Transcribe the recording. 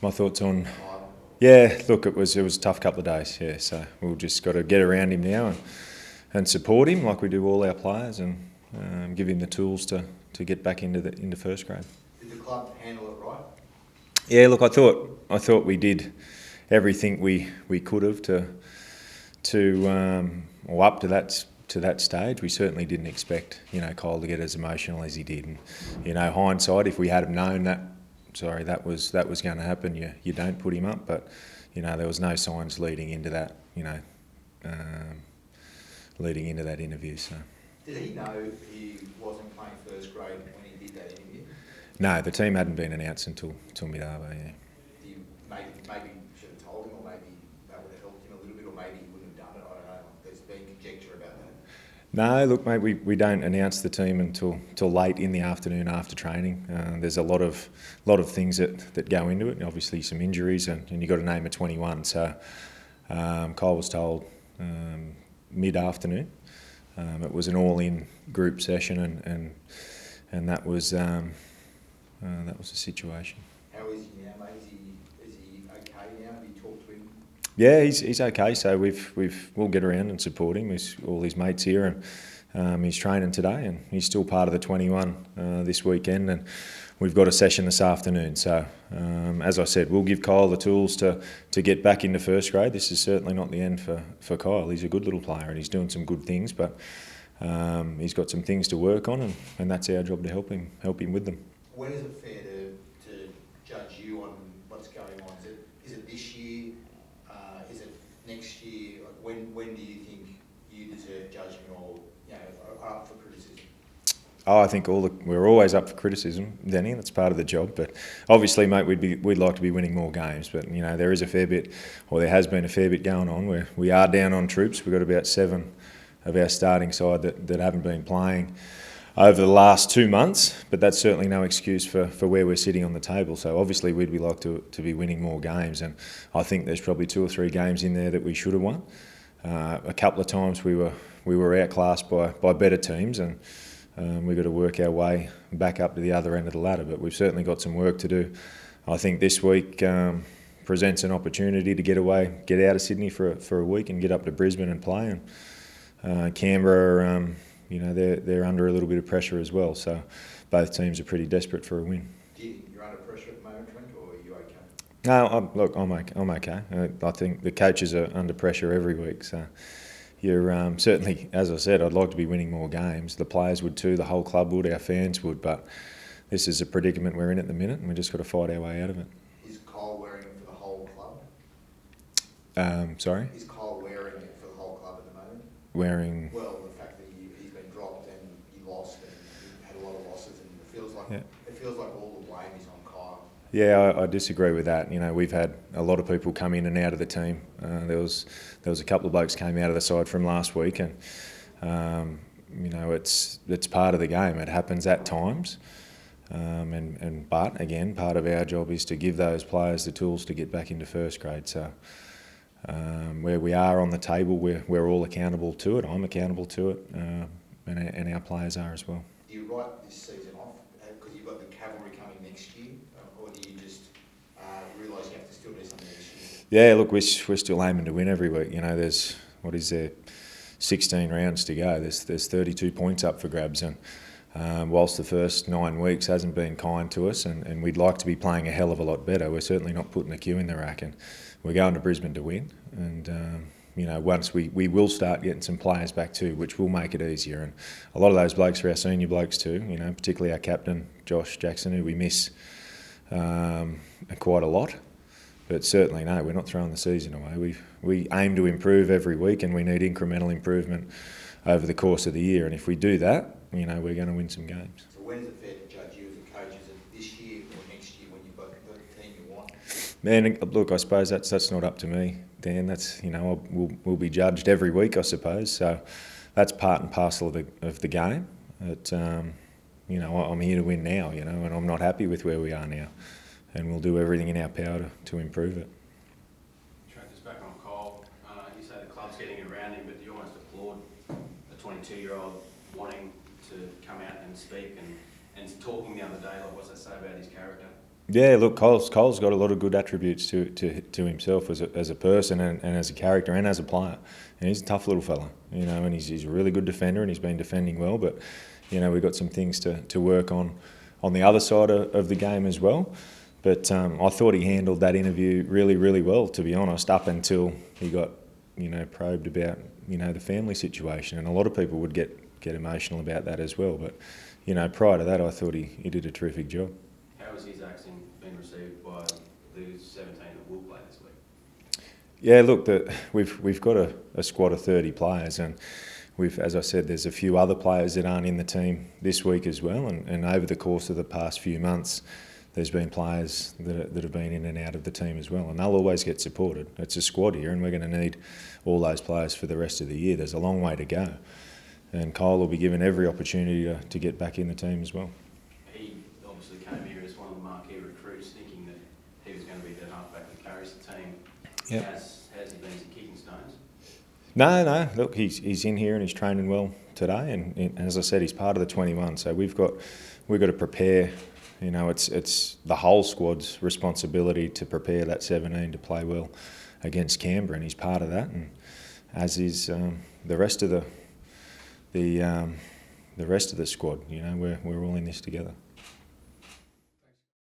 My thoughts on, yeah, look, it was a tough couple of days, yeah, so we've just got to get around him now and support him like we do all our players and give him the tools to get back into first grade. Did the club handle it right? Yeah, look, I thought we did everything we could have or up to that stage. We certainly didn't expect Kyle to get as emotional as he did. And hindsight, if we had have known that was going to happen, you don't put him up. But there was no signs leading into that interview. So. Did he know he wasn't playing first grade when he did that interview? No, the team hadn't been announced until mid-Arvo, yeah. You maybe should have told him, or maybe that would have helped him a little bit, or maybe he wouldn't have done it. I don't know. There's been conjecture about that. No, look, mate, we don't announce the team until late in the afternoon after training. There's a lot of things that go into it. Obviously, some injuries, and you've got to name a 21. So Kyle was told mid-afternoon. It was an all-in group session, and that was the situation. How is he now, mate? Is he okay now? Have you talked to him? Yeah, he's okay. So we'll get around and support him. All his mates here, and he's training today, and he's still part of the 21 this weekend. And we've got a session this afternoon. So as I said, we'll give Kyle the tools to get back into first grade. This is certainly not the end for Kyle. He's a good little player, and he's doing some good things, but he's got some things to work on, and that's our job to help him with them. When is it fair to judge you on what's going on? Is it this year? Is it next year? When do you think you deserve judgment, or are up for criticism? Oh, I think we're always up for criticism, Danny. That's part of the job. But obviously, mate, we'd like to be winning more games. But there is a fair bit, or there has been a fair bit going on where we are down on troops. We've got about 7 of our starting side that haven't been playing over the last 2 months, but that's certainly no excuse for where we're sitting on the table. So obviously we'd like to be winning more games, and I think there's probably 2 or 3 games in there that we should have won. A couple of times we were outclassed by better teams, and we've got to work our way back up to the other end of the ladder, but we've certainly got some work to do. I think this week presents an opportunity to get out of Sydney for a week and get up to Brisbane and play. And Canberra, they're under a little bit of pressure as well, so both teams are pretty desperate for a win. Do you think you're under pressure at the moment, Trent, or are you okay? No, I'm okay. I think the coaches are under pressure every week, so you're certainly, as I said, I'd like to be winning more games. The players would too, the whole club would, our fans would, but this is a predicament we're in at the minute, and we've just got to fight our way out of it. Is Kyle wearing it for the whole club? Sorry? Is Kyle wearing it for the whole club at the moment? Wearing... Well, the fact that he's been dropped and he lost and he had a lot of losses, and it feels like all the blame is on Kyle. Yeah, I disagree with that. We've had a lot of people come in and out of the team. There was a couple of blokes came out of the side from last week, and it's part of the game. It happens at times, but again, part of our job is to give those players the tools to get back into first grade. So where we are on the table, we're all accountable to it. I'm accountable to it, and our players are as well. Do you write this season off because you've got the cavalry coming next year, or do you just realise you have to still do something this year? Yeah, look, we're still aiming to win every week. There's 16 rounds to go. There's 32 points up for grabs, and whilst the first 9 weeks hasn't been kind to us, and we'd like to be playing a hell of a lot better, we're certainly not putting the cue in the rack, and we're going to Brisbane to win. And once we will start getting some players back too, which will make it easier. And a lot of those blokes are our senior blokes too. Particularly our captain Josh Jackson, who we miss quite a lot. But certainly, no, we're not throwing the season away. We aim to improve every week, and we need incremental improvement over the course of the year. And if we do that, we're going to win some games. So when is it fair to judge you as a coach? Is it this year or next year when you've got the team you want? Man, look, I suppose that's not up to me, Dan. That's we'll be judged every week, I suppose. So that's part and parcel of the game. But I'm here to win now, and I'm not happy with where we are now, and we'll do everything in our power to improve it. Trent, just back on Kyle. You say the club's getting around him, but do you almost applaud a 22-year-old wanting to come out and speak and talking the other day? Like, what's that say about his character? Yeah, look, Cole's got a lot of good attributes to himself as a person and as a character and as a player. And he's a tough little fella, and he's a really good defender and he's been defending well. But, we've got some things to work on the other side of the game as well. But I thought he handled that interview really, really well, to be honest, up until he got, probed about, the family situation. And a lot of people would get emotional about that as well. But, prior to that, I thought he did a terrific job. How has his accent been received by the 17 that will play this week? Yeah, look, we've got a squad of 30 players, and as I said, there's a few other players that aren't in the team this week as well. And over the course of the past few months, there's been players that have been in and out of the team as well, and they'll always get supported. It's a squad here, and we're going to need all those players for the rest of the year. There's a long way to go, and Kyle will be given every opportunity to get back in the team as well. He obviously came here as one of the marquee recruits, thinking that he was going to be the halfback that carries the team. Yep. Has he been some kicking stones? No. Look, he's in here and he's training well today, and as I said, he's part of the 21. So we've got to prepare. It's the whole squad's responsibility to prepare that 17 to play well against Canberra, and he's part of that, and as is the rest of the rest of the squad. We're all in this together.